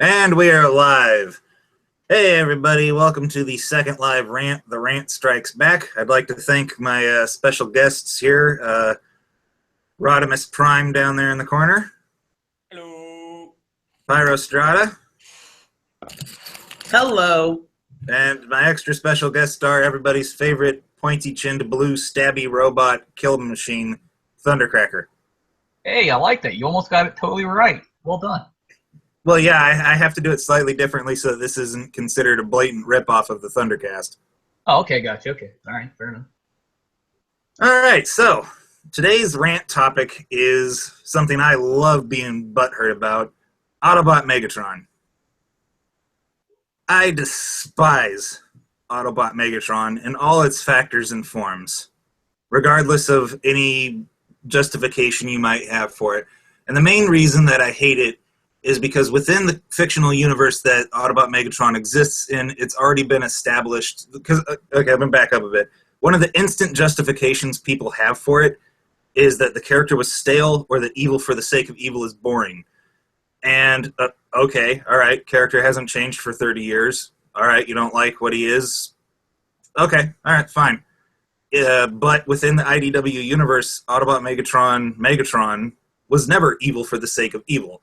And we are live. Hey, everybody. Welcome to the second live rant. The Rant Strikes Back. I'd like to thank my special guests here. Rodimus Prime down there in the corner. Hello. Pyro Strata. Hello. And my extra special guest star, everybody's favorite pointy-chinned blue stabby robot kill machine, Thundercracker. Hey, I like that. You almost got it totally right. Well done. Well, yeah, I have to do it slightly differently so that this isn't considered a blatant ripoff of the Thundercast. Oh, okay, gotcha. Okay. All right, fair enough. All right, so today's rant topic is something I love being butthurt about, Autobot Megatron. I despise Autobot Megatron in all its factors and forms, regardless of any justification you might have for it. And the main reason that I hate it is because within the fictional universe that Autobot Megatron exists in, it's already been established. Because, okay, I'm going to back up a bit. One of the instant justifications people have for it is that the character was stale or that evil for the sake of evil is boring. And, okay, all right, character hasn't changed for 30 years. All right, you don't like what he is? Okay, all right, fine. But within the IDW universe, Autobot Megatron was never evil for the sake of evil.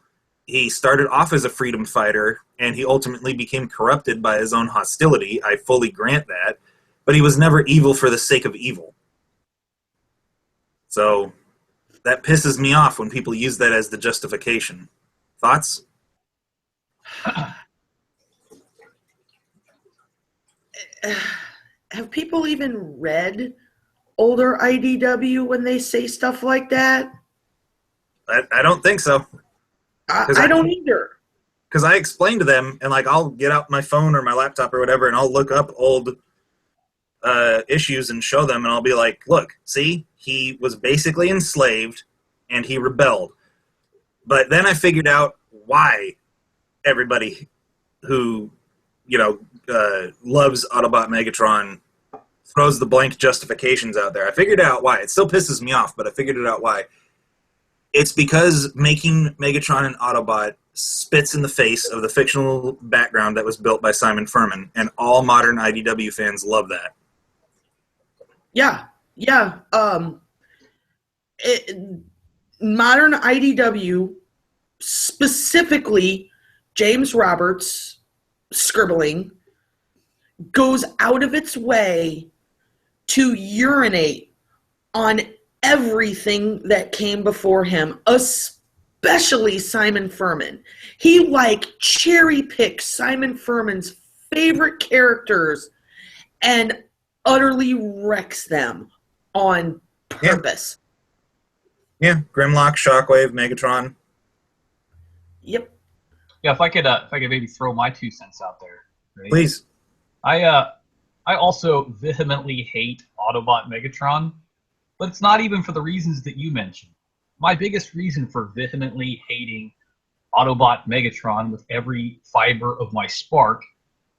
He started off as a freedom fighter, and he ultimately became corrupted by his own hostility. I fully grant that. But he was never evil for the sake of evil. So that pisses me off when people use that as the justification. Thoughts? Have people even read older IDW when they say stuff like that? I don't think so. I don't either. Because I explain to them, and like I'll get out my phone or my laptop or whatever, and I'll look up old issues and show them, and I'll be like, look, see, he was basically enslaved, and he rebelled. But then I figured out why everybody who, loves Autobot Megatron throws the blank justifications out there. I figured out why. It still pisses me off, but I figured it out why. It's because making Megatron an Autobot spits in the face of the fictional background that was built by Simon Furman, and all modern IDW fans love that. Yeah. Modern IDW, specifically James Roberts' scribbling, goes out of its way to urinate on everything that came before him, especially Simon Furman. He cherry picks Simon Furman's favorite characters and utterly wrecks them on purpose. Yeah, Grimlock, Shockwave, Megatron. Yep. Yeah, if I could maybe throw my 2 cents out there. Right? Please. I also vehemently hate Autobot Megatron, but it's not even for the reasons that you mentioned. My biggest reason for vehemently hating Autobot Megatron with every fiber of my spark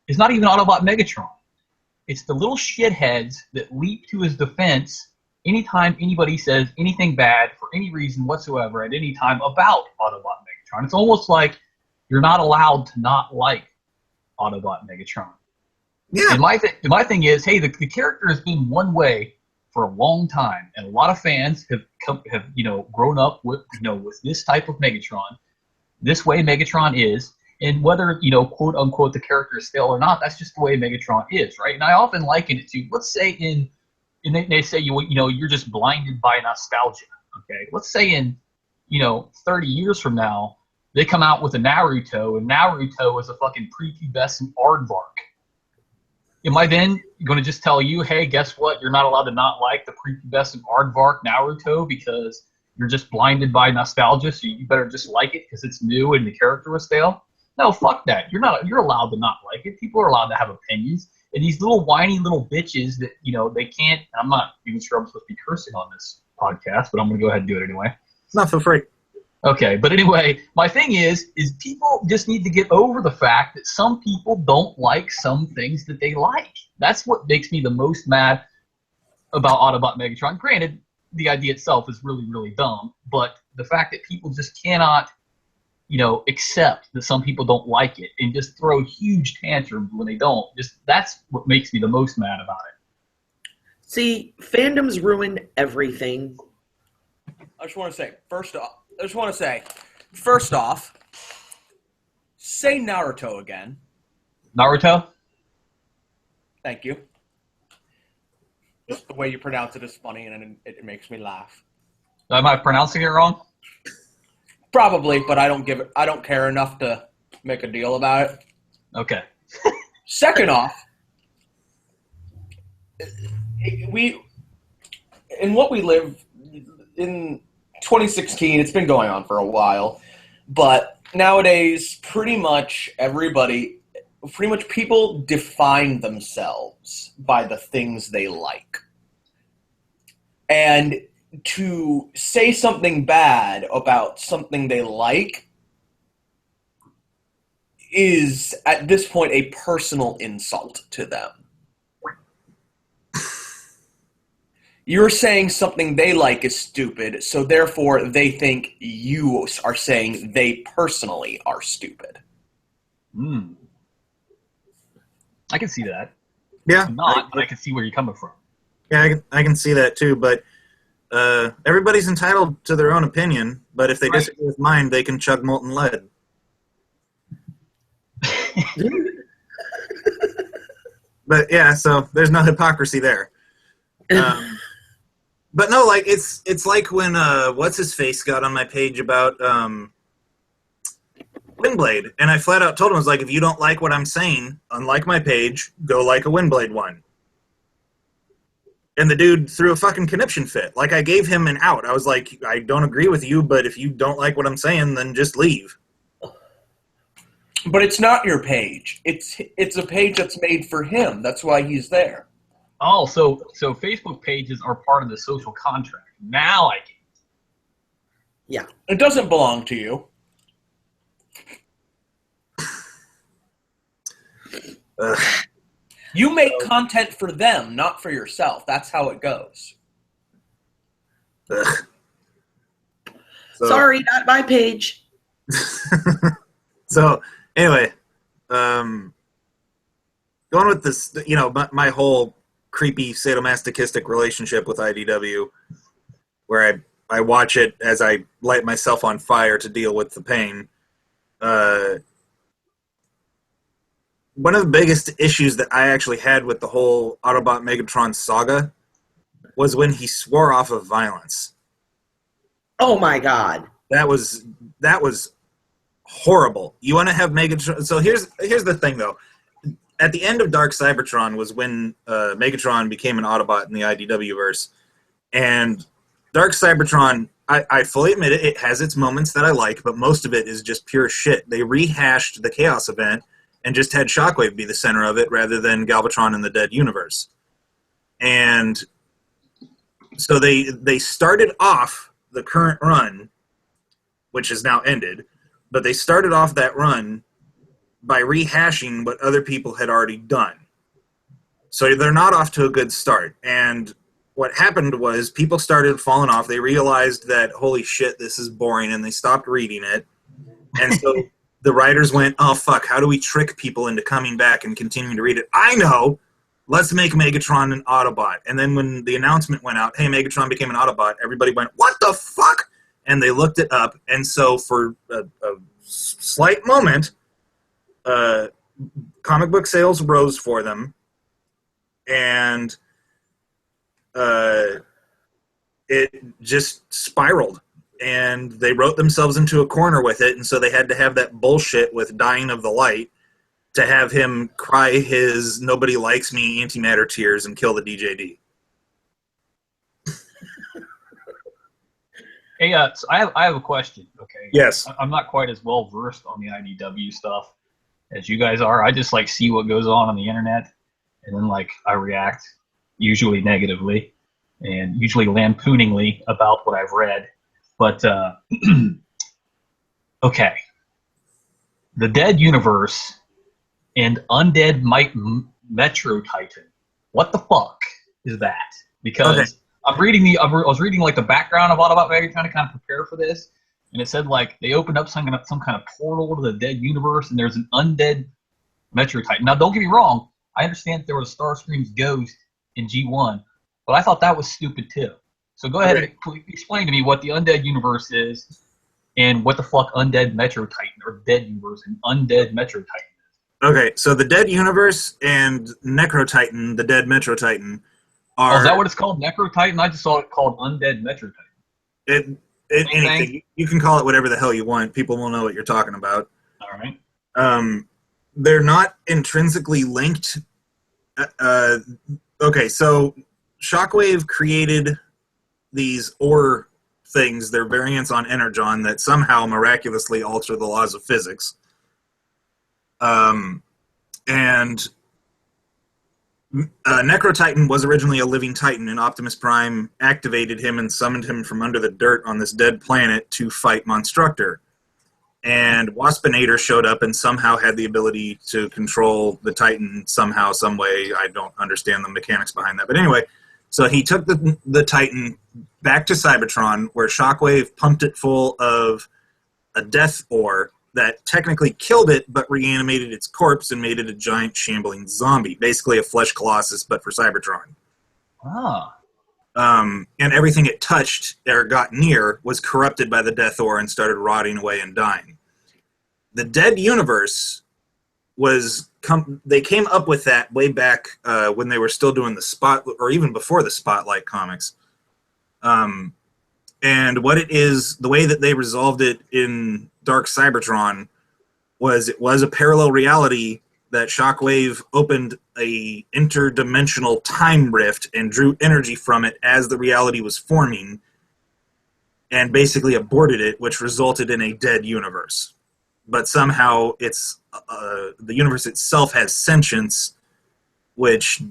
is not even Autobot Megatron. It's the little shitheads that leap to his defense anytime anybody says anything bad for any reason whatsoever at any time about Autobot Megatron. It's almost like you're not allowed to not like Autobot Megatron. Yeah. And my thing is, hey, the character has been one way for a long time, and a lot of fans have grown up with with this type of Megatron. This way Megatron is, and whether quote unquote the character is stale or not, that's just the way Megatron is, right? And I often liken it to, let's say they say you're just blinded by nostalgia. Okay, let's say in 30 years from now they come out with a Naruto, and Naruto is a fucking prepubescent aardvark. Am I then going to just tell you, hey, guess what? You're not allowed to not like the prepubescent aardvark Naruto because you're just blinded by nostalgia, so you better just like it because it's new and the character was stale? No, fuck that. You're allowed to not like it. People are allowed to have opinions. And these little whiny little bitches that, they can't, I'm not even sure I'm supposed to be cursing on this podcast, but I'm going to go ahead and do it anyway. It's not for free. Okay, but anyway, my thing is people just need to get over the fact that some people don't like some things that they like. That's what makes me the most mad about Autobot Megatron. Granted, the idea itself is really, really dumb, but the fact that people just cannot accept that some people don't like it and just throw huge tantrums when they don't. That's what makes me the most mad about it. See, fandoms ruin everything. I just want to say, first off, say Naruto again. Naruto? Thank you. Just the way you pronounce it is funny, and it makes me laugh. Am I pronouncing it wrong? Probably, but I don't care enough to make a deal about it. Okay. Second off, we live in 2016. It's been going on for a while, but nowadays, pretty much people define themselves by the things they like. And to say something bad about something they like is, at this point, a personal insult to them. You're saying something they like is stupid, so therefore they think you are saying they personally are stupid. I can see that. Yeah. But I can see where you're coming from. Yeah, I can see that too, but everybody's entitled to their own opinion, but if they disagree with mine, they can chug molten lead. But yeah, so there's no hypocrisy there. But no, like it's like when what's his face got on my page about Windblade, and I flat out told him, I was like, if you don't like what I'm saying, unlike my page, go like a Windblade one. And the dude threw a fucking conniption fit. Like, I gave him an out. I was like, I don't agree with you, but if you don't like what I'm saying, then just leave. But it's not your page. It's a page that's made for him. That's why he's there. Oh, so Facebook pages are part of the social contract. Now I get it. Yeah. It doesn't belong to you. You make content for them, not for yourself. That's how it goes. Sorry, not my page. So, anyway, going with this, my whole creepy sadomasochistic relationship with IDW, where I watch it as I light myself on fire to deal with the pain. One of the biggest issues that I actually had with the whole Autobot Megatron saga was when he swore off of violence. Oh my God. That was horrible. You want to have Megatron? So here's the thing, though. At the end of Dark Cybertron was when Megatron became an Autobot in the IDW verse, and Dark Cybertron, I fully admit it has its moments that I like, but most of it is just pure shit. They rehashed the Chaos event and just had Shockwave be the center of it rather than Galvatron in the Dead Universe. And so they started off the current run, which has now ended, but they started off that run by rehashing what other people had already done. So they're not off to a good start. And what happened was people started falling off. They realized that, holy shit, this is boring, and they stopped reading it. And so the writers went, oh, fuck, how do we trick people into coming back and continuing to read it? I know! Let's make Megatron an Autobot. And then when the announcement went out, hey, Megatron became an Autobot, everybody went, what the fuck? And they looked it up. And so for a slight moment, comic book sales rose for them. And it just spiraled. And they wrote themselves into a corner with it, and so they had to have that bullshit with Dying of the Light to have him cry his nobody likes me antimatter tears and kill the DJD. Hey, so I have a question, okay? Yes. I'm not quite as well versed on the IDW stuff as you guys are. I just see what goes on the internet, and then I react, usually negatively, and usually lampooningly about what I've read. But, okay. The Dead Universe and Undead Metro Titan. What the fuck is that? Because okay. I was reading the background of Autobot Megatron to kind of prepare for this, and it said like they opened up some kind of portal to the dead universe, and there's an undead Metro Titan. Now, don't get me wrong. I understand that there was Starscream's ghost in G1, but I thought that was stupid too. So go ahead and explain to me what the undead universe is, and what the fuck undead Metro Titan or dead universe and undead Metro Titan is. Okay, so the dead universe and Necro Titan, the dead Metro Titan, are. Oh, is that what it's called, Necro Titan? I just saw it called undead Metro Titan. Anything. You can call it whatever the hell you want. People will know what you're talking about. All right. They're not intrinsically linked. Okay, so Shockwave created these ore things. They're variants on Energon that somehow miraculously alter the laws of physics. And Necro Titan was originally a living Titan, and Optimus Prime activated him and summoned him from under the dirt on this dead planet to fight Monstructor. And Waspinator showed up and somehow had the ability to control the Titan somehow, some way. I don't understand the mechanics behind that. But anyway, so he took the Titan back to Cybertron, where Shockwave pumped it full of a death ore that technically killed it, but reanimated its corpse and made it a giant shambling zombie. Basically a flesh colossus, but for Cybertron. Ah. And everything it touched or got near was corrupted by the death ore and started rotting away and dying. The dead universe was they came up with that way back when they were still doing the Spot, or even before the Spotlight comics. And what it is, the way that they resolved it in Dark Cybertron was it was a parallel reality that Shockwave opened a interdimensional time rift and drew energy from it as the reality was forming and basically aborted it, which resulted in a dead universe. But somehow it's the universe itself has sentience, which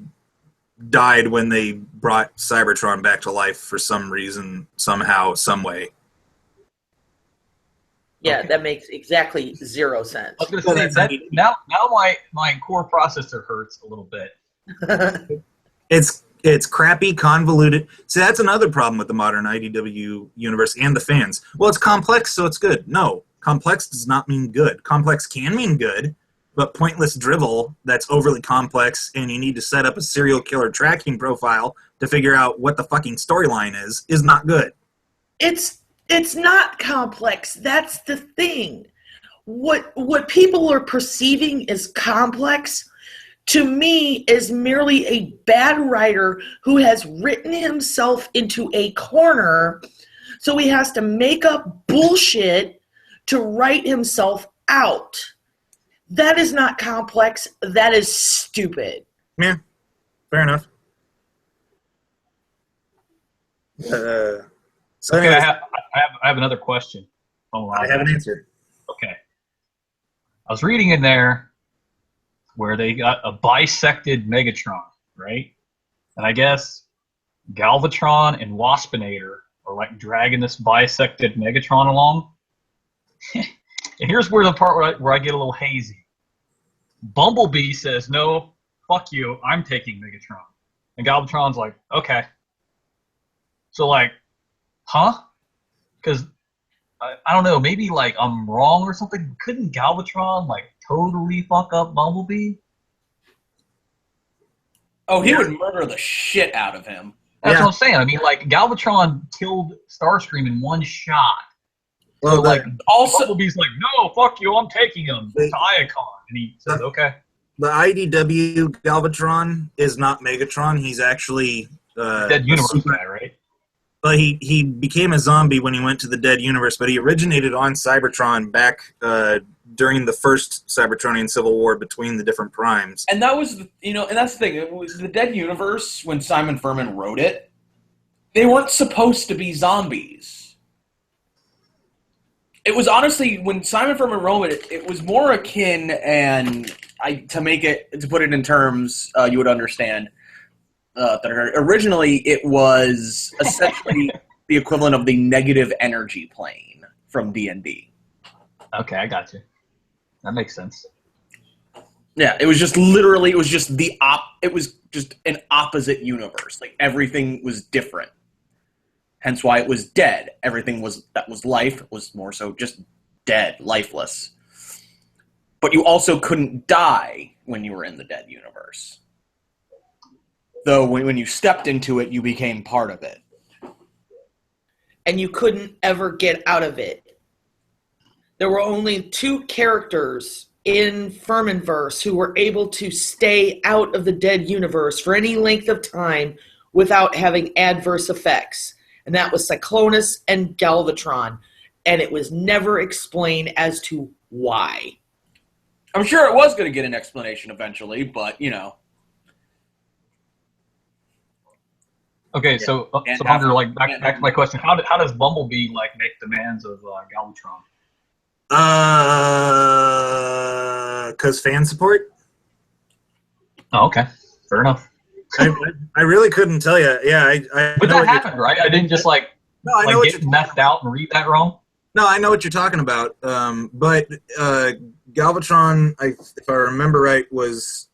died when they brought Cybertron back to life for some reason, somehow, some way. Yeah, Okay. that makes exactly zero sense. I was going to say that now my core processor hurts a little bit. It's crappy, convoluted. See, that's another problem with the modern IDW universe and the fans. Well, it's complex, so it's good. No, complex does not mean good. Complex can mean good, but pointless drivel that's overly complex and you need to set up a serial killer tracking profile to figure out what the fucking storyline is not good. It's not complex. That's the thing. What people are perceiving as complex, to me, is merely a bad writer who has written himself into a corner, so he has to make up bullshit to write himself out. That is not complex. That is stupid. Yeah, fair enough. So Okay, anyways, I have another question. Oh, I have an answer. Okay. I was reading in there where they got a bisected Megatron, right? And I guess Galvatron and Waspinator are like dragging this bisected Megatron along. And here's where the part where I get a little hazy. Bumblebee says, "No, fuck you, I'm taking Megatron." And Galvatron's like, "Okay." So like, huh? Because I don't know, maybe like I'm wrong or something. Couldn't Galvatron like totally fuck up Bumblebee? Oh, he would murder the shit out of him. That's what I'm saying. I mean, like Galvatron killed Starscream in one shot. Well, So like, Also, Bumblebee's like, "No, fuck you, I'm taking him to Iacon," and he says, "Okay." the IDW Galvatron is not Megatron. He's actually Dead Universe guy, right? But he became a zombie when he went to the Dead Universe, but he originated on Cybertron back during the first Cybertronian Civil War between the different primes. and that was, and that's the thing. It was the Dead Universe, when Simon Furman wrote it, they weren't supposed to be zombies. It was honestly, when Simon Furman wrote it, it was more akin, and to put it in terms you would understand, originally it was essentially the equivalent of the negative energy plane from D&D. Okay, I got you. That makes sense. Yeah, it was just an opposite universe. Like everything was different. Hence why it was dead. Everything that was life was more so just dead, lifeless. But you also couldn't die when you were in the dead universe. Though when you stepped into it, you became part of it. And you couldn't ever get out of it. There were only 2 characters in Firminverse who were able to stay out of the dead universe for any length of time without having adverse effects. And that was Cyclonus and Galvatron. And it was never explained as to why. I'm sure it was going to get an explanation eventually, but, you know. Okay, so Hunter, like back to my question, how does Bumblebee like make demands of Galvatron? Because fan support. Oh, okay, fair enough. I really couldn't tell you. Yeah, But that happened, right? I didn't just No, I know what get messed out and read that wrong. No, I know what you're talking about. But Galvatron, if I remember right, was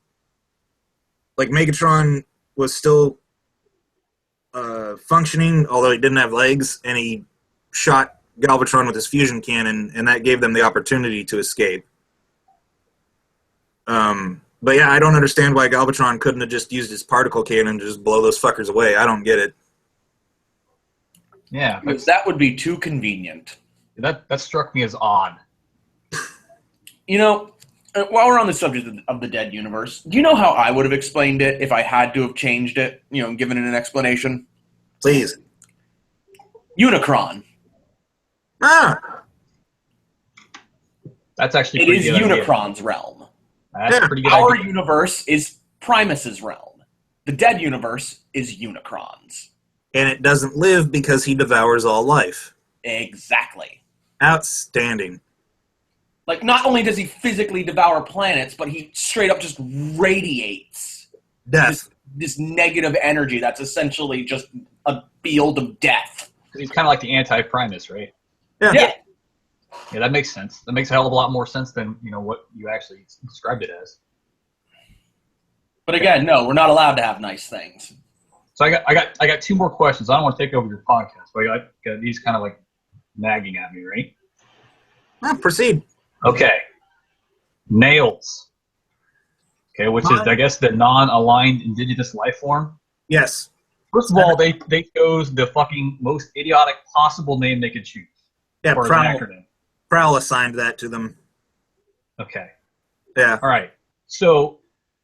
like Megatron was still functioning, although he didn't have legs, and he shot Galvatron with his fusion cannon, and that gave them the opportunity to escape. But yeah, I don't understand why Galvatron couldn't have just used his particle cannon to just blow those fuckers away. I don't get it. Yeah, Because that would be too convenient. that struck me as odd. You know, while we're on the subject of the dead universe, do you know how I would have explained it if I had to have changed it, you know, given it an explanation? Please. Unicron. Ah! That's actually It pretty is good idea. Unicron's realm. That's a pretty good Our idea. universe is Primus's realm. The dead universe is Unicron's. And it doesn't live because he devours all life. Exactly. Outstanding. Like, not only does he physically devour planets, but he straight up just radiates Death. this negative energy that's essentially just a field of death. He's kind of like the anti-Primus, right? Yeah. Yeah, that makes sense. That makes a hell of a lot more sense than what you actually described it as. But again, no, we're not allowed to have nice things. So I got 2 more questions. I don't want to take over your podcast, but I got these kind of like nagging at me, right? Proceed. Okay. Nails. Okay, which is, I guess, the non-aligned indigenous life form. Yes. First of all, they chose the fucking most idiotic possible name they could choose. Yeah, Or an acronym. Prowl assigned that to them. Okay. Yeah. All right. So,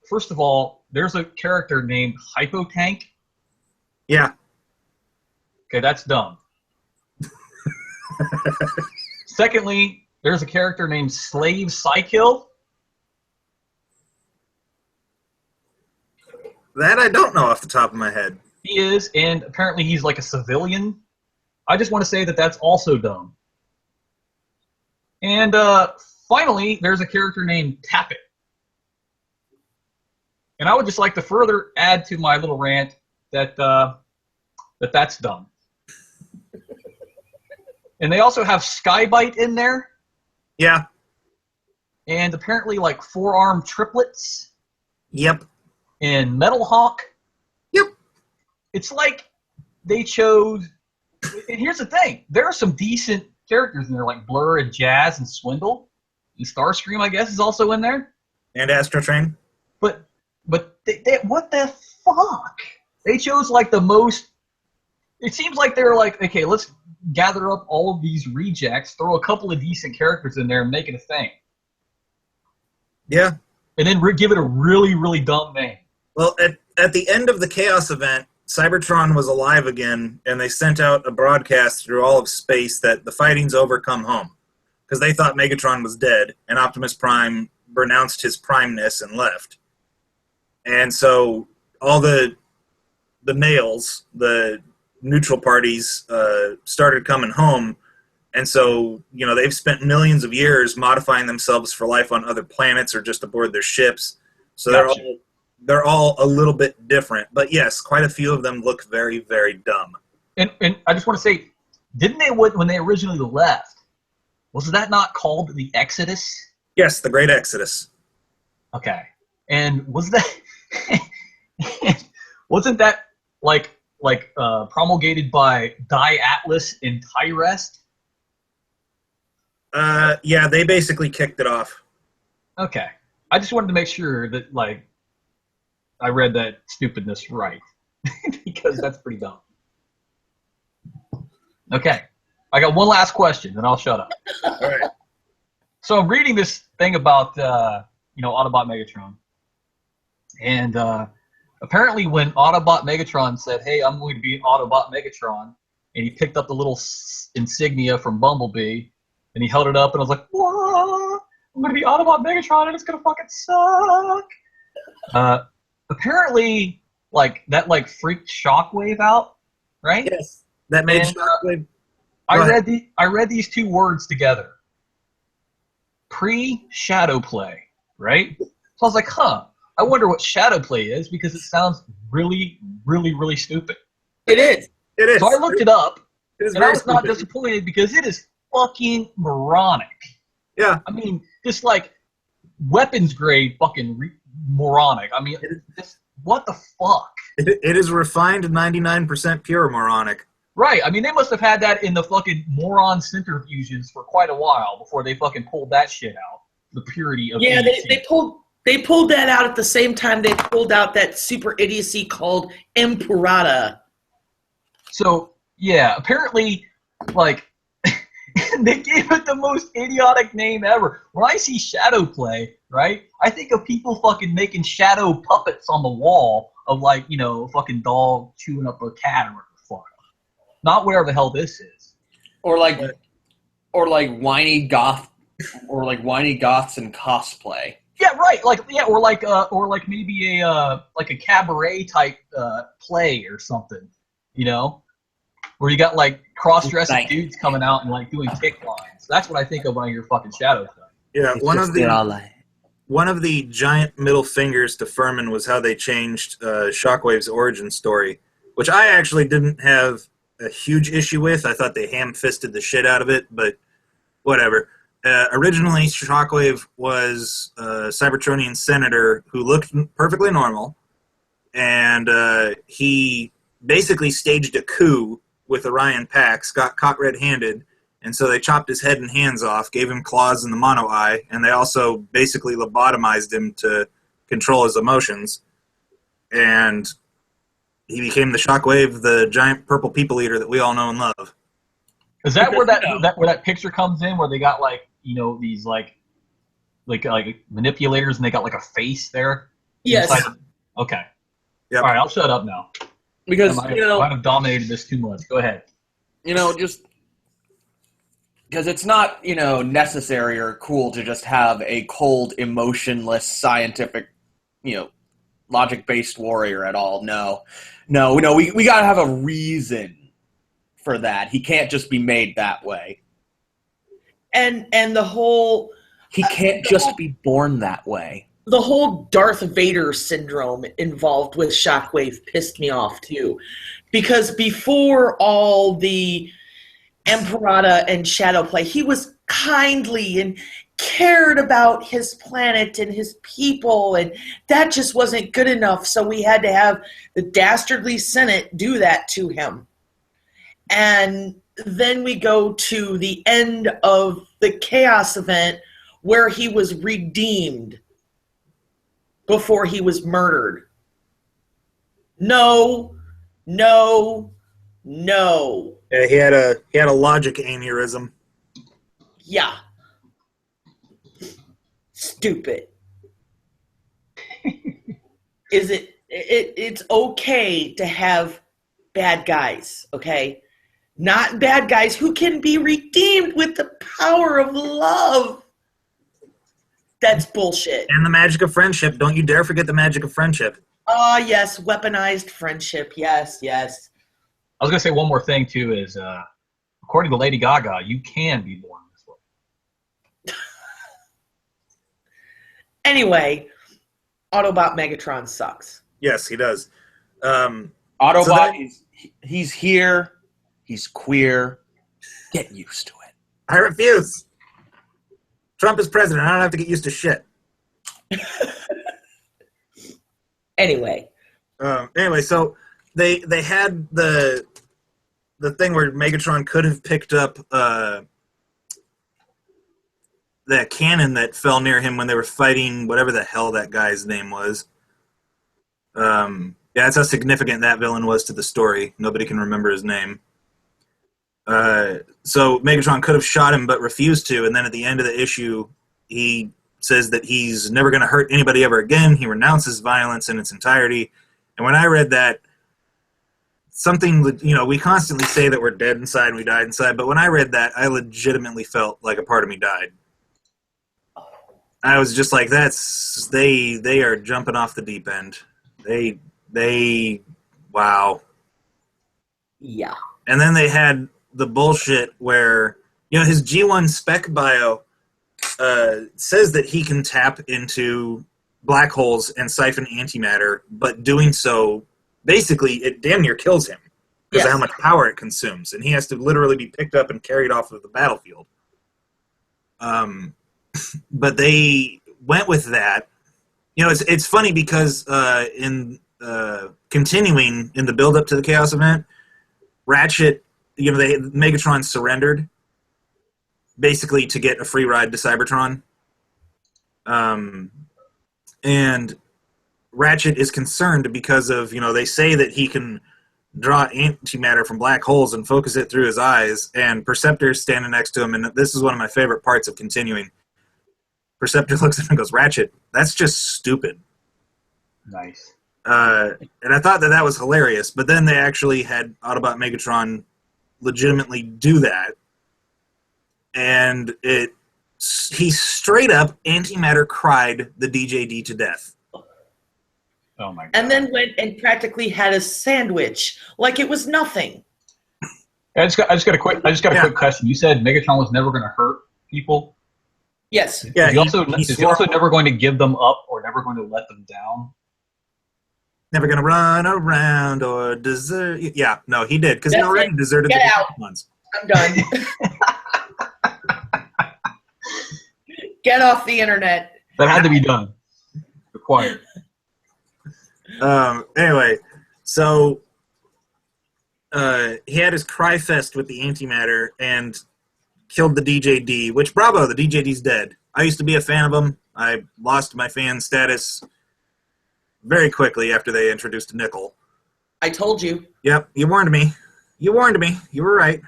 first of all, there's a character named Hypotank. Yeah. Okay, that's dumb. Secondly, there's a character named Slave Psykill. That I don't know off the top of my head. He is, and apparently he's like a civilian. I just want to say that that's also dumb. And finally, there's a character named Tappet. And I would just like to further add to my little rant that that's dumb. And they also have Skybite in there. Yeah. And apparently like 4-arm triplets. Yep. And Metal Hawk. Yep. It's like they chose. And here's the thing: there are some decent characters in there, like Blur and Jazz and Swindle, and Starscream, I guess, is also in there. And Astro Train. But they what the fuck? They chose like the most. It seems like they're like, okay, let's gather up all of these rejects, throw a couple of decent characters in there, and make it a thing. Yeah. And then give it a really, really dumb name. Well, at the end of the Chaos event, Cybertron was alive again, and they sent out a broadcast through all of space that the fighting's over, come home. Because they thought Megatron was dead, and Optimus Prime renounced his primeness and left. And so all the males, the neutral parties, started coming home. And so, they've spent millions of years modifying themselves for life on other planets or just aboard their ships. So they're all a little bit different. But yes, quite a few of them look very, very dumb. And I just want to say, didn't they, when they originally left, was that not called the Exodus? Yes, the Great Exodus. Okay. And was that, wasn't that like promulgated by Die Atlas and Tyrest? Yeah, they basically kicked it off. Okay. I just wanted to make sure that, like, I read that stupidness right. Because that's pretty dumb. Okay. I got one last question, and I'll shut up. All right. So I'm reading this thing about, Autobot Megatron. And apparently when Autobot Megatron said, hey, I'm going to be Autobot Megatron, and he picked up the little insignia from Bumblebee, and he held it up, and I was like, what? I'm going to be Autobot Megatron, and it's going to fucking suck. Apparently, that freaked Shockwave out, right? Yes. That made And, Shockwave. I read these two words together. Pre-shadow play, right? So I was like, I wonder what shadow play is, because it sounds really, really, really stupid. It is. It is. So I looked it up, It is and I very was not stupid. disappointed because it is fucking moronic. Yeah. I mean, just like weapons grade fucking moronic. I mean, just what the fuck? It is refined 99% pure moronic. Right. I mean, they must have had that in the fucking moron centrifuges for quite a while before they fucking pulled that shit out. The purity of Yeah, idiocy. they pulled that out at the same time they pulled out that super idiocy called Impurata. So, yeah, apparently, like, they gave it the most idiotic name ever. When I see shadow play, right, I think of people fucking making shadow puppets on the wall of, like, a fucking dog chewing up a cat or whatever the fuck. Not whatever the hell this is. Or like whiny goths in cosplay. Yeah, right. Or maybe a cabaret type play or something, where you got like cross-dressing dudes coming out and like doing kick lines. That's what I think of when I hear fucking shadow play. Yeah, one of the giant middle fingers to Furman was how they changed Shockwave's origin story, which I actually didn't have a huge issue with. I thought they ham-fisted the shit out of it, but whatever. Originally, Shockwave was a Cybertronian senator who looked perfectly normal, and he basically staged a coup with Orion Pax, got caught red-handed, and so they chopped his head and hands off, gave him claws in the mono eye, and they also basically lobotomized him to control his emotions. And he became the Shockwave, the giant purple people eater that we all know and love. Is that where that picture comes in, where they got these like manipulators and they got like a face there? Yes. Okay. Yep. All right, I'll shut up now. Because, I might have dominated this too much. Go ahead. Just because it's not, necessary or cool to just have a cold, emotionless, scientific, logic-based warrior at all. No, we got to have a reason for that. He can't just be made that way. And the whole... He can't just be born that way. The whole Darth Vader syndrome involved with Shockwave pissed me off, too. Because before all the Impurata and Shadow play, he was kindly and cared about his planet and his people, and that just wasn't good enough, so we had to have the dastardly Senate do that to him. And then we go to the end of the Chaos event where he was redeemed before he was murdered. No. Yeah, he had a logic aneurysm. Yeah. Stupid. It's okay to have bad guys, okay? Not bad guys who can be redeemed with the power of love. That's bullshit. And the magic of friendship. Don't you dare forget the magic of friendship. Ah, yes, weaponized friendship. Yes. I was going to say one more thing, too, is according to Lady Gaga, you can be born this way. Anyway, Autobot Megatron sucks. Yes, he does. Autobot, he's here. He's queer. Get used to it. I refuse. Trump is president. I don't have to get used to shit. Anyway. So they had the thing where Megatron could have picked up that cannon that fell near him when they were fighting whatever the hell that guy's name was. Yeah, that's how significant that villain was to the story. Nobody can remember his name. So Megatron could have shot him but refused to, and then at the end of the issue, he says that he's never going to hurt anybody ever again. He renounces violence in its entirety. And when I read that, something, you know, we constantly say that we're dead inside and we died inside, but when I read that, I legitimately felt like a part of me died. I was just like, they are jumping off the deep end. They wow. Yeah. And then they had the bullshit where, you know, his G1 spec bio says that he can tap into black holes and siphon antimatter, but doing so, basically, it damn near kills him because of how much power it consumes. And he has to literally be picked up and carried off of the battlefield. But they went with that. You know, it's funny because in continuing in the build-up to the Chaos event, Ratchet, you know, Megatron surrendered basically to get a free ride to Cybertron. And Ratchet is concerned because of, you know, they say that he can draw antimatter from black holes and focus it through his eyes, and Perceptor's standing next to him, and this is one of my favorite parts of continuing. Perceptor looks at him and goes, "Ratchet, that's just stupid." Nice. And I thought that was hilarious, but then they actually had Autobot Megatron legitimately do that, and he straight up antimatter cried the DJD to death. Oh my god. And then went and practically had a sandwich like it was nothing. I just got a quick question. You said Megatron was never going to hurt people. Yes. Yeah. Is he also never going to give them up or never going to let them down? Never going to run around or desert. Yeah, no, he did because he already deserted Get the out. ones. I'm done. Get off the internet. That had to be done. Required. Anyway, so he had his cry fest with the antimatter and killed the DJD, which, bravo, the DJD's dead. I used to be a fan of him. I lost my fan status very quickly after they introduced Nickel. I told you. Yep, you warned me. You warned me. You were right.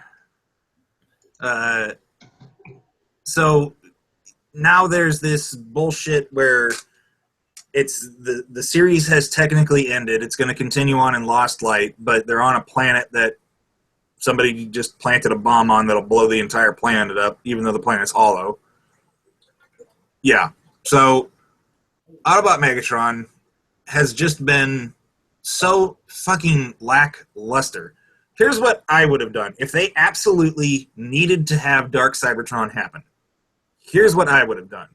So now there's this bullshit where it's the series has technically ended. It's going to continue on in Lost Light, but they're on a planet that somebody just planted a bomb on that'll blow the entire planet up, even though the planet's hollow. Yeah. So Autobot Megatron has just been so fucking lackluster. Here's what I would have done. If they absolutely needed to have Dark Cybertron happen, here's what I would have done.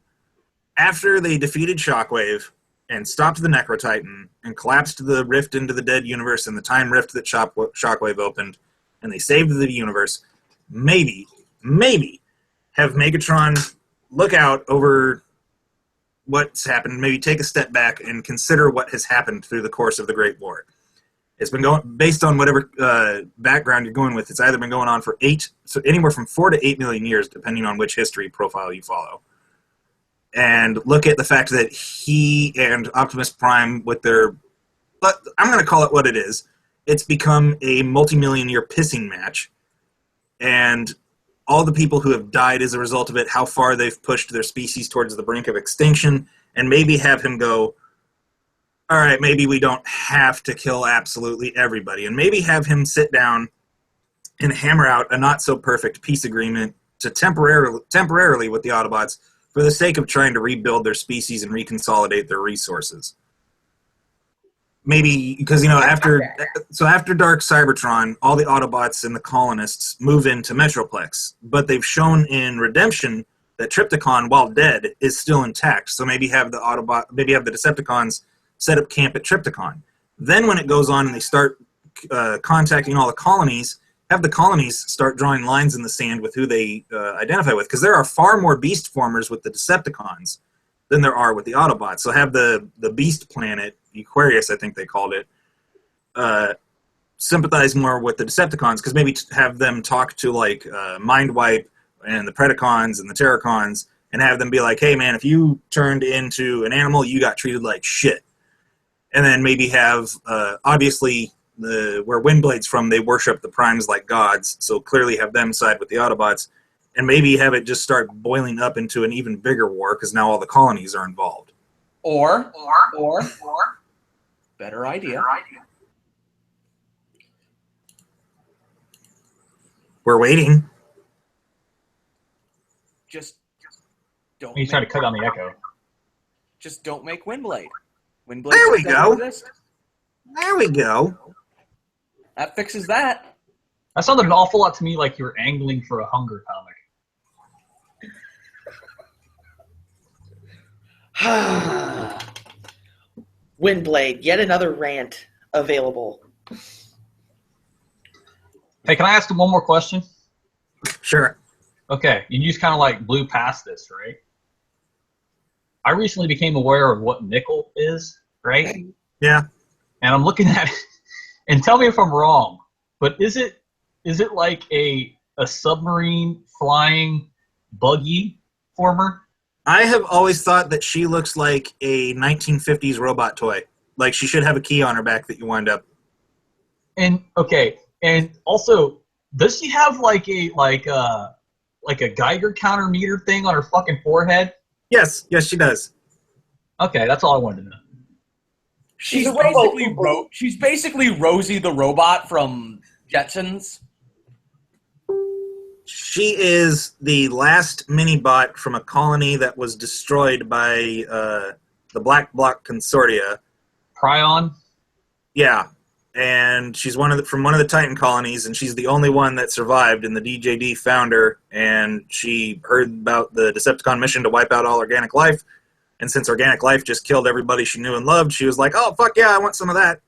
After they defeated Shockwave and stopped the Necrotitan and collapsed the rift into the dead universe and the time rift that Shockwave opened, and they saved the universe, maybe have Megatron look out over what's happened, maybe take a step back and consider what has happened through the course of the Great War. It's been going, based on whatever background you're going with, it's either been going on for anywhere from 4 to 8 million years, depending on which history profile you follow. And look at the fact that he and Optimus Prime with their, but I'm going to call it what it is. It's become a multi-million year pissing match. And all the people who have died as a result of it, how far they've pushed their species towards the brink of extinction, and maybe have him go, all right, maybe we don't have to kill absolutely everybody. And maybe have him sit down and hammer out a not-so-perfect peace agreement to temporarily with the Autobots for the sake of trying to rebuild their species and reconsolidate their resources. Maybe, because, you know, after Dark Cybertron, all the Autobots and the colonists move into Metroplex, but they've shown in Redemption that Trypticon, while dead, is still intact. So maybe have the Decepticons set up camp at Trypticon. Then when it goes on and they start contacting all the colonies, have the colonies start drawing lines in the sand with who they identify with, because there are far more beast formers with the Decepticons than there are with the Autobots. So have the beast planet, Aquarius I think they called it, sympathize more with the Decepticons, because maybe have them talk to like Mindwipe and the Predacons and the Terracons, and have them be like, hey man, if you turned into an animal, you got treated like shit. And then maybe have, obviously, where Windblade's from, they worship the Primes like gods, so clearly have them side with the Autobots, and maybe have it just start boiling up into an even bigger war, because now all the colonies are involved. Or better idea. We're waiting. Just don't. He's trying to cut down the echo. Just don't make Windblade. Windblade. There we doesn't go. exist. There we go. That fixes that. That sounded an awful lot to me like you were angling for a Hunger comic. Windblade, yet another rant available. Hey, can I ask one more question? Sure. Okay, you just kind of like blew past this, right? I recently became aware of what nickel is, right? Yeah. And I'm looking at it, and tell me if I'm wrong, but is it like a submarine flying buggy former? I have always thought that she looks like a 1950s robot toy. Like she should have a key on her back that you wind up. And okay, and also, does she have like a Geiger counter meter thing on her fucking forehead? Yes, she does. Okay, that's all I wanted to know. She's a basically Rosie the robot from Jetsons. She is the last mini-bot from a colony that was destroyed by the Black Bloc Consortia. Prion? Yeah, and she's from one of the Titan colonies, and she's the only one that survived, and the DJD found her, and she heard about the Decepticon mission to wipe out all organic life, and since organic life just killed everybody she knew and loved, she was like, oh, fuck yeah, I want some of that.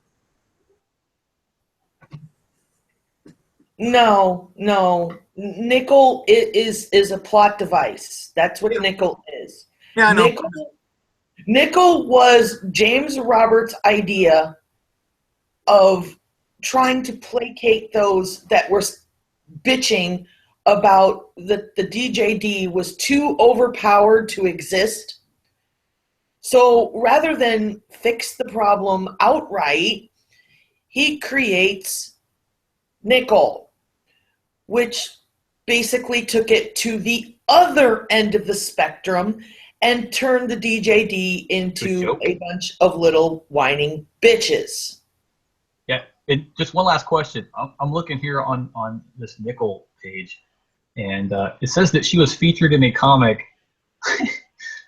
No. Nickel is a plot device. That's what Nickel is. Yeah, I know. Nickel was James Roberts' idea of trying to placate those that were bitching about the DJD was too overpowered to exist. So rather than fix the problem outright, he creates Nickel, which basically took it to the other end of the spectrum and turned the DJD into a bunch of little whining bitches. Yeah. Just one last question. I'm looking here on this Nickel page, and it says that she was featured in a comic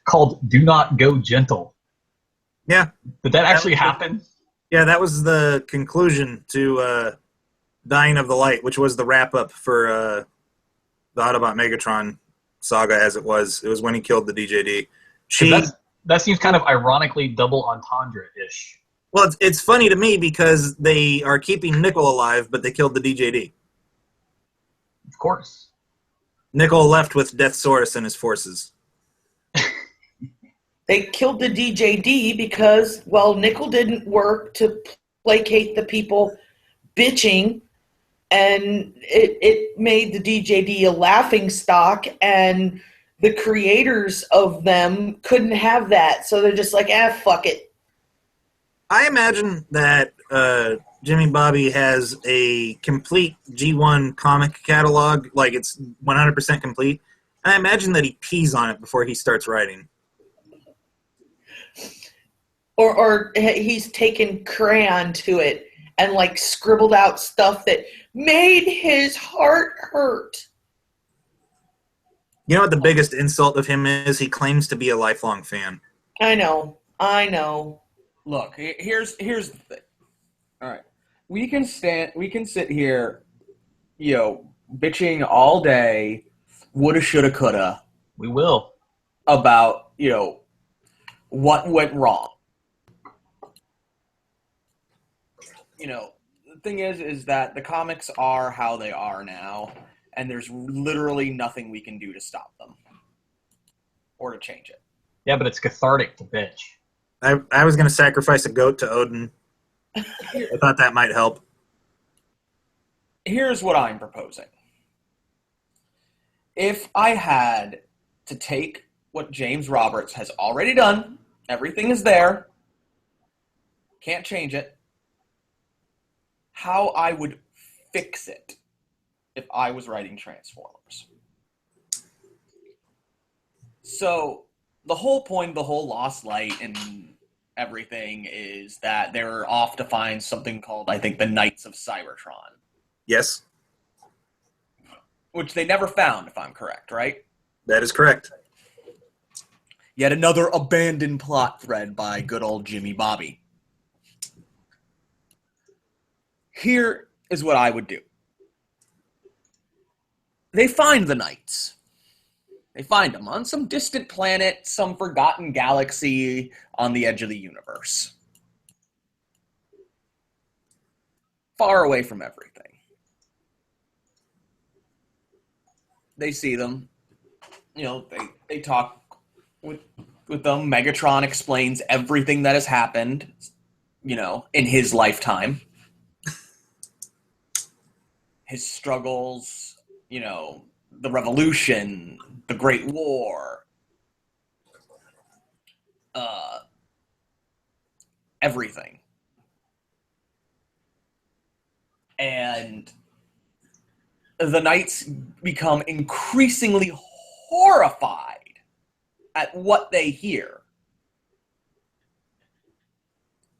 called "Do Not Go Gentle." Yeah. Did that actually happen? Yeah, that was the conclusion to Dying of the Light, which was the wrap-up for the Autobot Megatron saga as it was. It was when he killed the DJD. That seems kind of ironically double entendre-ish. Well, it's funny to me because they are keeping Nickel alive, but they killed the DJD. Of course. Nickel left with Deathsaurus and his forces. They killed the DJD because, well, Nickel didn't work to placate the people bitching, and it made the DJD a laughingstock, and the creators of them couldn't have that, so they're just like, fuck it. I imagine that Jimmy Bobby has a complete G1 comic catalog, like it's 100% complete. And I imagine that he pees on it before he starts writing. Or he's taken crayon to it and like scribbled out stuff that made his heart hurt. You know what the biggest insult of him is? He claims to be a lifelong fan. I know. Look, here's the thing. All right, we can sit here, bitching all day, woulda, shoulda, coulda. We will. About what went wrong. The thing is that the comics are how they are now, and there's literally nothing we can do to stop them or to change it. Yeah, but it's cathartic to bitch. I was going to sacrifice a goat to Odin. I thought that might help. Here's what I'm proposing. If I had to take what James Roberts has already done, everything is there, can't change it, how I would fix it if I was writing Transformers. So the whole point of the whole Lost Light and everything is that they're off to find something called, I think, the Knights of Cybertron. Yes, Which they never found, if I'm correct, right? that is correct. Yet another abandoned plot thread by good old Jimmy Bobby. Here is what I would do. They find the Knights. They find them on some distant planet, some forgotten galaxy on the edge of the universe. Far away from everything. They see them. You know, they talk with them. Megatron explains everything that has happened, you know, in his lifetime. His struggles, you know, the revolution, the Great War, everything. And the Knights become increasingly horrified at what they hear.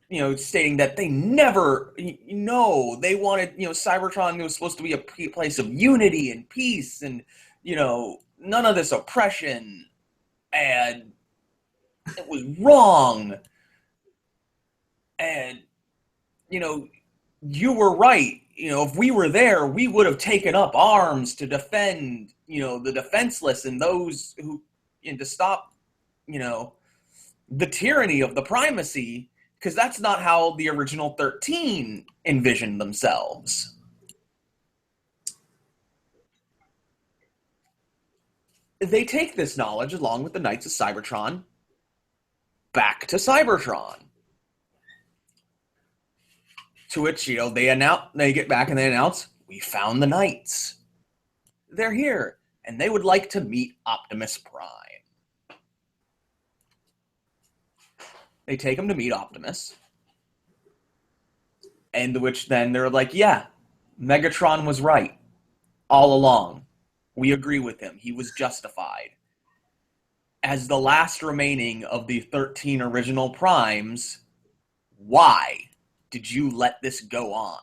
You know, stating that they never, they wanted, Cybertron was supposed to be a place of unity and peace and, none of this oppression. And it was wrong. And, you were right. If we were there, we would have taken up arms to defend, the defenseless and those who, and to stop, the tyranny of the primacy, because that's not how the original 13 envisioned themselves. They take this knowledge along with the Knights of Cybertron back to Cybertron. To which, they get back and they announce, we found the Knights. They're here, and they would like to meet Optimus Prime. They take him to meet Optimus. And which then they're like, yeah, Megatron was right all along. We agree with him. He was justified. As the last remaining of the 13 original Primes, why did you let this go on?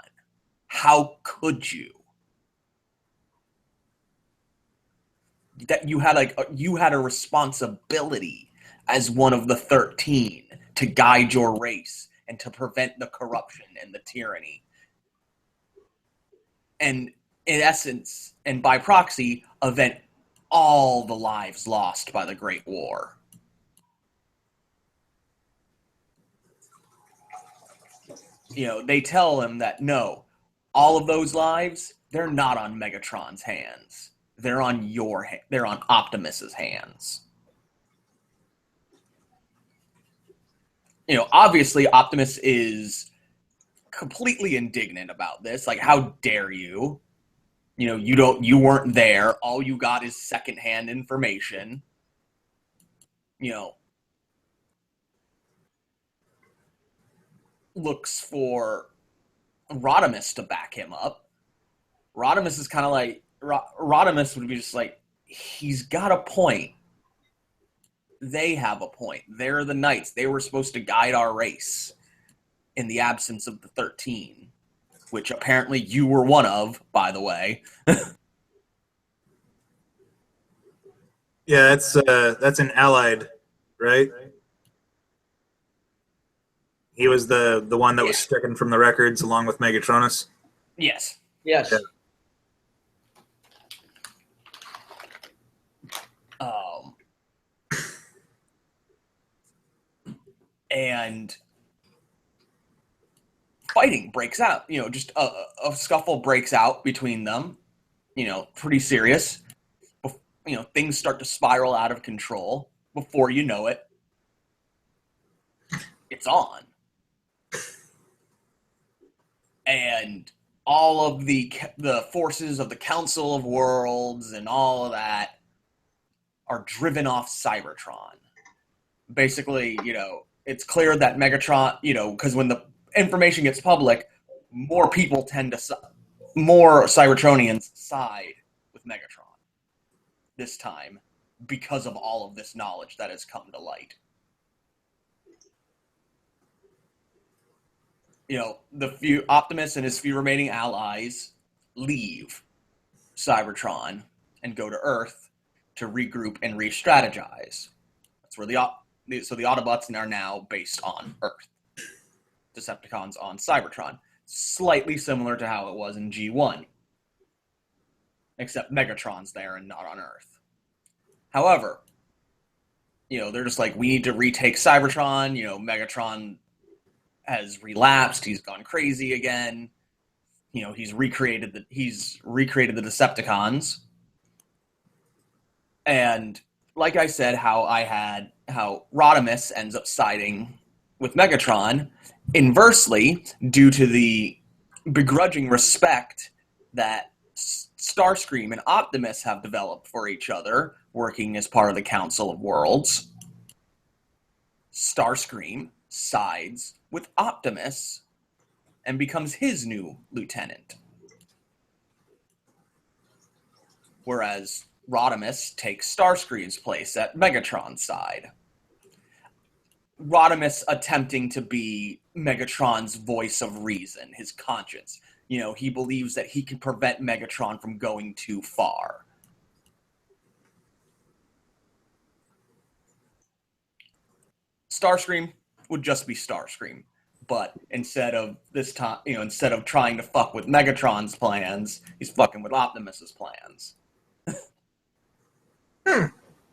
How could you? That you had a responsibility as one of the 13 to guide your race and to prevent the corruption and the tyranny. And in essence, and by proxy, avenge all the lives lost by the Great War. They tell him that no, all of those lives, they're not on Megatron's hands. They're on they're on Optimus's hands. Obviously Optimus is completely indignant about this. Like, how dare you? You weren't there. All you got is secondhand information. Looks for Rodimus to back him up. Rodimus is kind of like, Rodimus would be just like, he's got a point. They have a point. They're the Knights. They were supposed to guide our race in the absence of the 13, which apparently you were one of, by the way. Yeah, that's an allied, right? He was the one that was stricken from the records along with Megatronus. Yes. Yes. Yeah. And fighting breaks out. Just a scuffle breaks out between them. Pretty serious. Things start to spiral out of control. Before you know it, it's on. And all of the forces of the Council of Worlds and all of that are driven off Cybertron. Basically, it's clear that Megatron, because when the information gets public, more Cybertronians side with Megatron this time because of all of this knowledge that has come to light. Optimus and his few remaining allies leave Cybertron and go to Earth to regroup and re-strategize. That's where the Autobots are now based on Earth. Decepticons on Cybertron. Slightly similar to how it was in G1. Except Megatron's there and not on Earth. However, they're just like, we need to retake Cybertron. Megatron has relapsed. He's gone crazy again. He's recreated the Decepticons. And like I said, how Rodimus ends up siding with Megatron, inversely, due to the begrudging respect that Starscream and Optimus have developed for each other, working as part of the Council of Worlds. Starscream sides with Optimus and becomes his new lieutenant. Whereas Rodimus takes Starscream's place at Megatron's side. Rodimus attempting to be Megatron's voice of reason, his conscience. He believes that he can prevent Megatron from going too far. Starscream would just be Starscream. But instead of trying to fuck with Megatron's plans, he's fucking with Optimus's plans.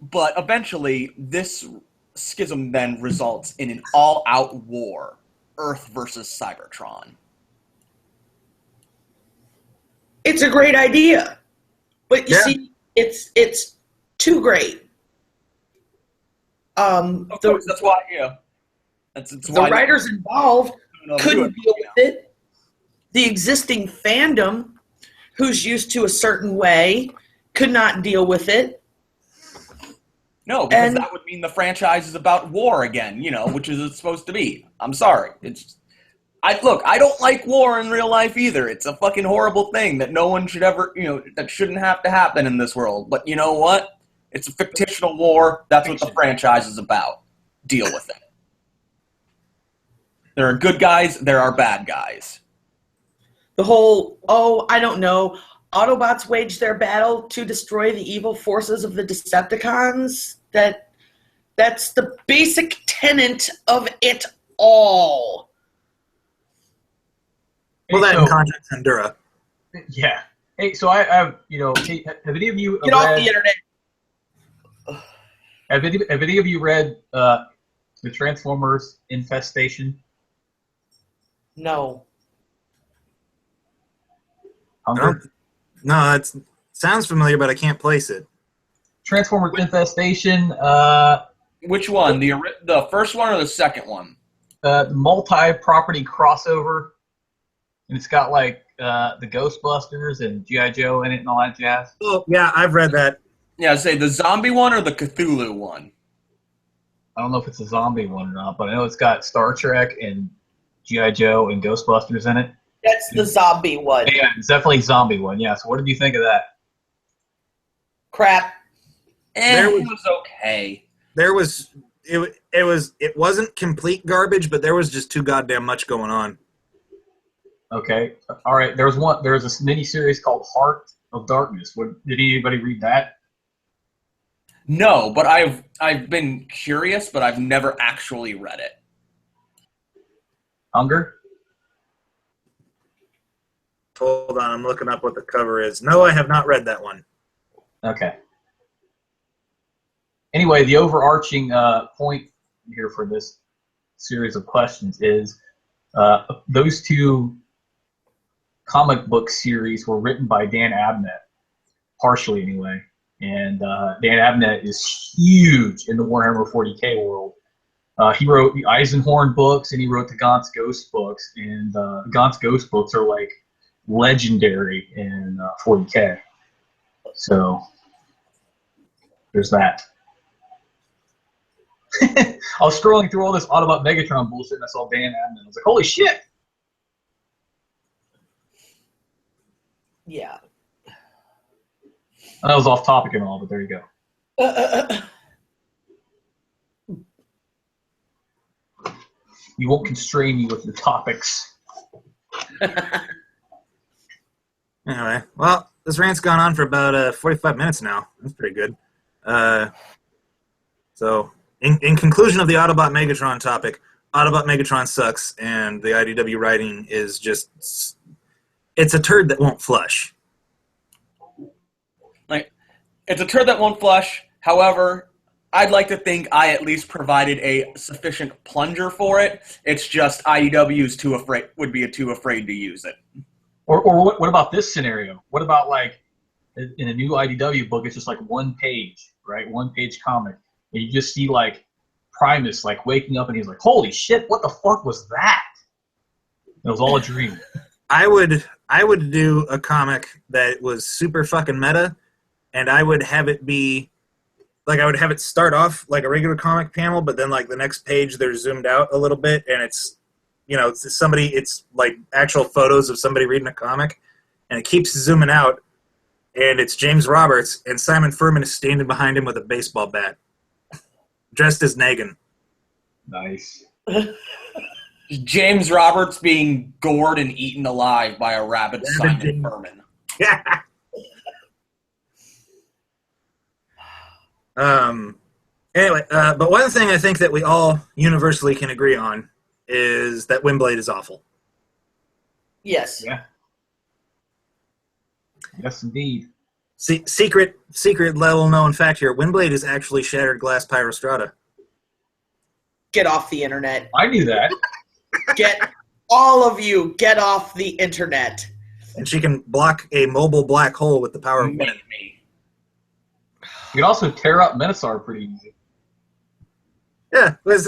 But eventually, this schism then results in an all-out war, Earth versus Cybertron. It's a great idea, but you see, it's too great. Of course, that's why the writers involved couldn't deal with it. The existing fandom, who's used to a certain way, could not deal with it. No, because that would mean the franchise is about war again, which is it's supposed to be. I'm sorry. I don't like war in real life either. It's a fucking horrible thing that no one should ever, that shouldn't have to happen in this world. But you know what? It's a fictional war. That's what the franchise is about. Deal with it. There are good guys. There are bad guys. The whole, I don't know, Autobots wage their battle to destroy the evil forces of the Decepticons. That's the basic tenet of it all. Well, that in context, Endura. Yeah. Hey, so I have, have any of you Get off the internet. Have any of you read the Transformers Infestation? No. Hunger? No, it sounds familiar, but I can't place it. Transformers Infestation. Which one? The first one or the second one? Multi-property crossover. And it's got the Ghostbusters and G.I. Joe in it and all that jazz. Oh, yeah, I've read that. Yeah, I'd say the zombie one or the Cthulhu one? I don't know if it's a zombie one or not, but I know it's got Star Trek and G.I. Joe and Ghostbusters in it. That's the zombie one. Yeah, it's definitely a zombie one. Yeah, so what did you think of that? Crap. It was okay. It wasn't complete garbage, but there was just too goddamn much going on. Okay. All right. There was a mini series called Heart of Darkness. Did anybody read that? No, but I've been curious, but I've never actually read it. Hunger? Hold on, I'm looking up what the cover is. No, I have not read that one. Okay. Anyway, the overarching point here for this series of questions is those two comic book series were written by Dan Abnett, partially anyway. And Dan Abnett is huge in the Warhammer 40K world. He wrote the Eisenhorn books and he wrote the Gaunt's Ghost books. And the Gaunt's Ghost books are like legendary in 40K. So there's that. I was scrolling through all this Autobot Megatron bullshit, and I saw Dan Admin. I was like, holy shit! Yeah. That was off topic and all, but there you go. You won't constrain me with the topics. Anyway, well, this rant's gone on for about 45 minutes now. That's pretty good. So, in conclusion of the Autobot Megatron topic, Autobot Megatron sucks, and the IDW writing is just... It's a turd that won't flush. Like, it's a turd that won't flush. However, I'd like to think I at least provided a sufficient plunger for it. It's just IDW's would be too afraid to use it. Or what about this scenario? What about, like, in a new IDW book, it's just like one page, right? One page comic. And you just see, like, Primus, like, waking up and he's like, holy shit, what the fuck was that? It was all a dream. I would do a comic that was super fucking meta, and I would have it be, like, I would have it start off like a regular comic panel, but then, like, the next page they're zoomed out a little bit, and it's, you know, it's like actual photos of somebody reading a comic, and it keeps zooming out, and it's James Roberts, and Simon Furman is standing behind him with a baseball bat, dressed as Negan. Nice. James Roberts being gored and eaten alive by a rabid Simon Furman. Yeah. Anyway, but one thing I think that we all universally can agree on is that Windblade is awful. Yes. Yeah. Yes, indeed. Secret little known fact here: Windblade is actually Shattered Glass Pyrostrata. Get off the internet. I knew that. All of you, get off the internet. And she can block a mobile black hole with the power of wind. Me. You can also tear up Menasar pretty easy. Yeah. What is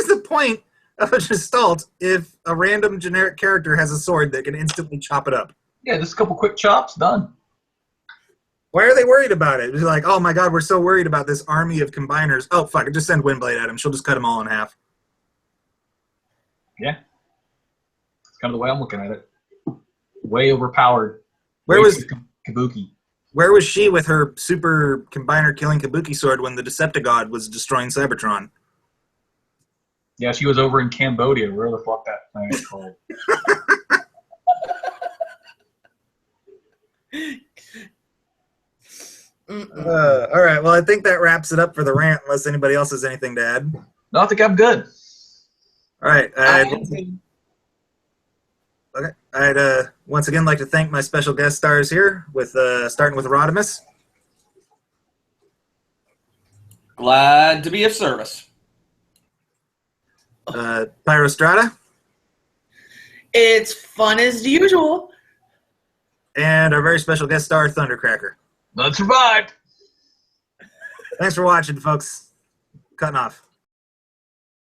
the point of a Gestalt if a random generic character has a sword that can instantly chop it up? Yeah, just a couple quick chops, done. Why are they worried about it? It's like, oh my god, we're so worried about this army of combiners. Oh, fuck, just send Windblade at him. She'll just cut them all in half. Yeah. That's kind of the way I'm looking at it. Way overpowered. Where was Kabuki? Where was she with her super combiner killing Kabuki sword when the Decepticon was destroying Cybertron? Yeah, she was over in Cambodia. Where the fuck that planet's called? All right, well, I think that wraps it up for the rant, unless anybody else has anything to add. No, I think I'm good. All right. I'd once again like to thank my special guest stars here, with starting with Rodimus. Glad to be of service. Pyrostrata. It's fun as usual. And our very special guest star, Thundercracker. None survived. Thanks for watching, folks. Cutting off.